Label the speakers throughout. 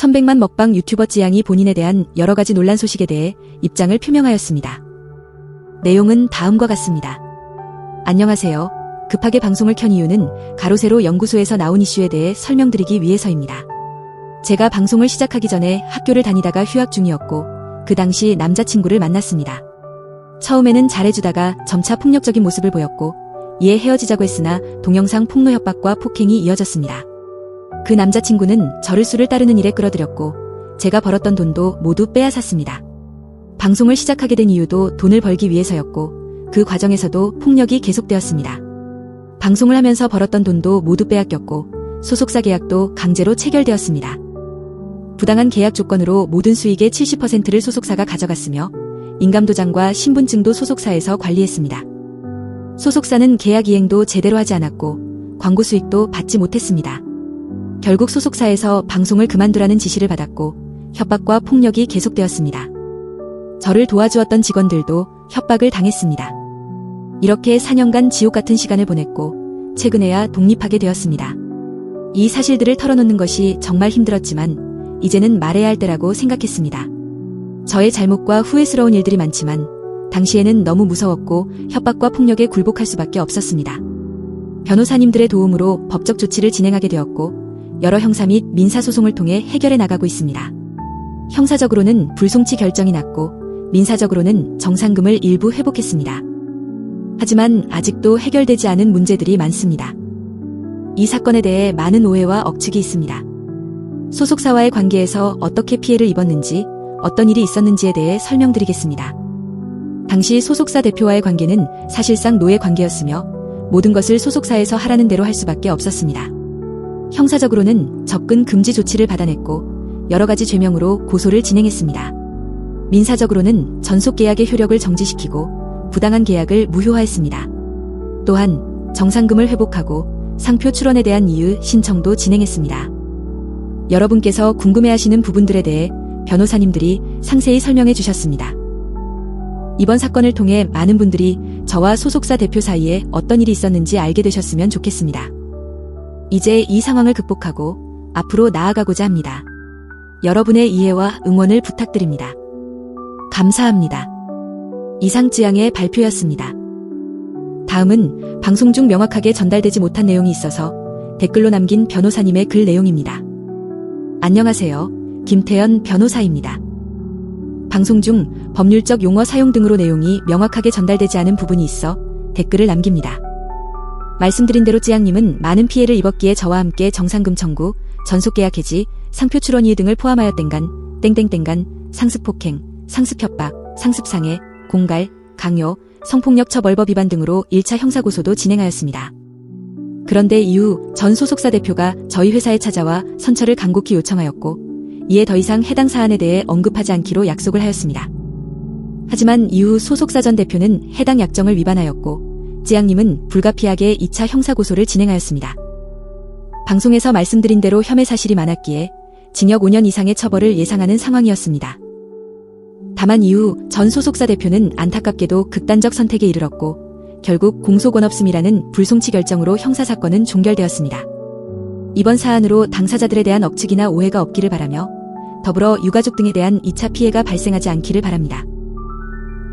Speaker 1: 천백만 먹방 유튜버 찌양이 본인에 대한 여러 가지 논란 소식에 대해 입장을 표명하였습니다. 내용은 다음과 같습니다. 안녕하세요. 급하게 방송을 켠 이유는 가로세로 연구소에서 나온 이슈에 대해 설명드리기 위해서입니다. 제가 방송을 시작하기 전에 학교를 다니다가 휴학 중이었고 그 당시 남자친구를 만났습니다. 처음에는 잘해주다가 점차 폭력적인 모습을 보였고 이에 헤어지자고 했으나 동영상 폭로 협박과 폭행이 이어졌습니다. 그 남자친구는 저를 술을 따르는 일에 끌어들였고 제가 벌었던 돈도 모두 빼앗았습니다. 방송을 시작하게 된 이유도 돈을 벌기 위해서였고 그 과정에서도 폭력이 계속되었습니다. 방송을 하면서 벌었던 돈도 모두 빼앗겼고 소속사 계약도 강제로 체결되었습니다. 부당한 계약 조건으로 모든 수익의 70%를 소속사가 가져갔으며 인감도장과 신분증도 소속사에서 관리했습니다. 소속사는 계약 이행도 제대로 하지 않았고 광고 수익도 받지 못했습니다. 결국 소속사에서 방송을 그만두라는 지시를 받았고 협박과 폭력이 계속되었습니다. 저를 도와주었던 직원들도 협박을 당했습니다. 이렇게 4년간 지옥 같은 시간을 보냈고 최근에야 독립하게 되었습니다. 이 사실들을 털어놓는 것이 정말 힘들었지만 이제는 말해야 할 때라고 생각했습니다. 저의 잘못과 후회스러운 일들이 많지만 당시에는 너무 무서웠고 협박과 폭력에 굴복할 수밖에 없었습니다. 변호사님들의 도움으로 법적 조치를 진행하게 되었고 여러 형사 및 민사소송을 통해 해결해 나가고 있습니다. 형사적으로는 불송치 결정이 났고 민사적으로는 정상금을 일부 회복했습니다. 하지만 아직도 해결되지 않은 문제들이 많습니다. 이 사건에 대해 많은 오해와 억측이 있습니다. 소속사와의 관계에서 어떻게 피해를 입었는지, 어떤 일이 있었는지에 대해 설명드리겠습니다. 당시 소속사 대표와의 관계는 사실상 노예 관계였으며 모든 것을 소속사에서 하라는 대로 할 수밖에 없었습니다. 형사적으로는 접근 금지 조치를 받아냈고 여러 가지 죄명으로 고소를 진행했습니다. 민사적으로는 전속 계약의 효력을 정지시키고 부당한 계약을 무효화했습니다. 또한 정상금을 회복하고 상표 출원에 대한 이유 신청도 진행했습니다. 여러분께서 궁금해하시는 부분들에 대해 변호사님들이 상세히 설명해 주셨습니다. 이번 사건을 통해 많은 분들이 저와 소속사 대표 사이에 어떤 일이 있었는지 알게 되셨으면 좋겠습니다. 이제 이 상황을 극복하고 앞으로 나아가고자 합니다. 여러분의 이해와 응원을 부탁드립니다. 감사합니다. 이상 찌양의 발표였습니다. 다음은 방송 중 명확하게 전달되지 못한 내용이 있어서 댓글로 남긴 변호사님의 글 내용입니다. 안녕하세요. 김태연 변호사입니다. 방송 중 법률적 용어 사용 등으로 내용이 명확하게 전달되지 않은 부분이 있어 댓글을 남깁니다. 말씀드린 대로 찌양님은 많은 피해를 입었기에 저와 함께 정상금 청구, 전속계약 해지, 상표 출원 이유 등을 포함하여 땡땡땡간, 상습폭행, 상습협박, 상습상해, 공갈, 강요, 성폭력 처벌법 위반 등으로 1차 형사고소도 진행하였습니다. 그런데 이후 전 소속사 대표가 저희 회사에 찾아와 선처를 간곡히 요청하였고 이에 더 이상 해당 사안에 대해 언급하지 않기로 약속을 하였습니다. 하지만 이후 소속사 전 대표는 해당 약정을 위반하였고 찌양님은 불가피하게 2차 형사고소를 진행하였습니다. 방송에서 말씀드린 대로 혐의 사실이 많았기에 징역 5년 이상의 처벌을 예상하는 상황이었습니다. 다만 이후 전 소속사 대표는 안타깝게도 극단적 선택에 이르렀고 결국 공소권 없음이라는 불송치 결정으로 형사사건은 종결되었습니다. 이번 사안으로 당사자들에 대한 억측이나 오해가 없기를 바라며 더불어 유가족 등에 대한 2차 피해가 발생하지 않기를 바랍니다.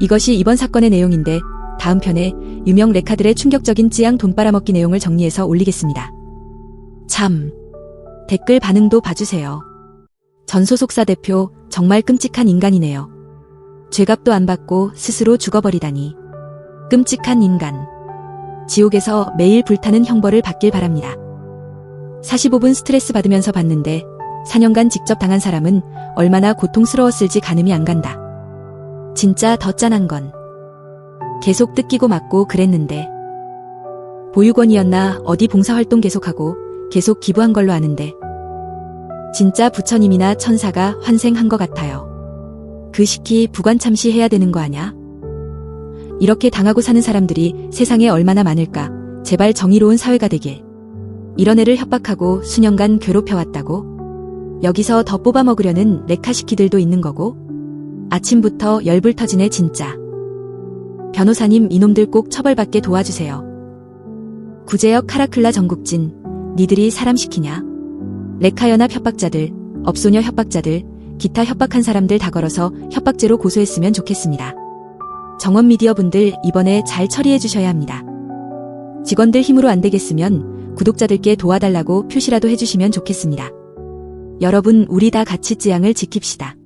Speaker 1: 이것이 이번 사건의 내용인데 다음 편에 유명 레카들의 충격적인 찌양 돈 빨아먹기 내용을 정리해서 올리겠습니다. 참. 댓글 반응도 봐주세요. 전 소속사 대표 정말 끔찍한 인간이네요. 죄값도 안 받고 스스로 죽어버리다니. 끔찍한 인간. 지옥에서 매일 불타는 형벌을 받길 바랍니다. 45분 스트레스 받으면서 봤는데 4년간 직접 당한 사람은 얼마나 고통스러웠을지 가늠이 안 간다. 진짜 더 짠한 건 계속 뜯기고 맞고 그랬는데 보육원이었나 어디 봉사활동 계속하고 계속 기부한 걸로 아는데 진짜 부처님이나 천사가 환생한 것 같아요. 그 시키 부관 참시해야 되는 거 아냐? 이렇게 당하고 사는 사람들이 세상에 얼마나 많을까. 제발 정의로운 사회가 되길. 이런 애를 협박하고 수년간 괴롭혀왔다고? 여기서 더 뽑아먹으려는 레카시키들도 있는 거고? 아침부터 열불 터지네 진짜. 변호사님 이놈들 꼭 처벌받게 도와주세요. 구제역 카라클라 전국진. 니들이 사람 시키냐? 레카 연합 협박자들 업소녀 협박자들, 기타 협박한 사람들 다 걸어서 협박죄로 고소했으면 좋겠습니다. 정원미디어 분들 이번에 잘 처리해 주셔야 합니다. 직원들 힘으로 안 되겠으면 구독자들께 도와달라고 표시라도 해주시면 좋겠습니다. 여러분, 우리 다 같이 쯔양을 지킵시다.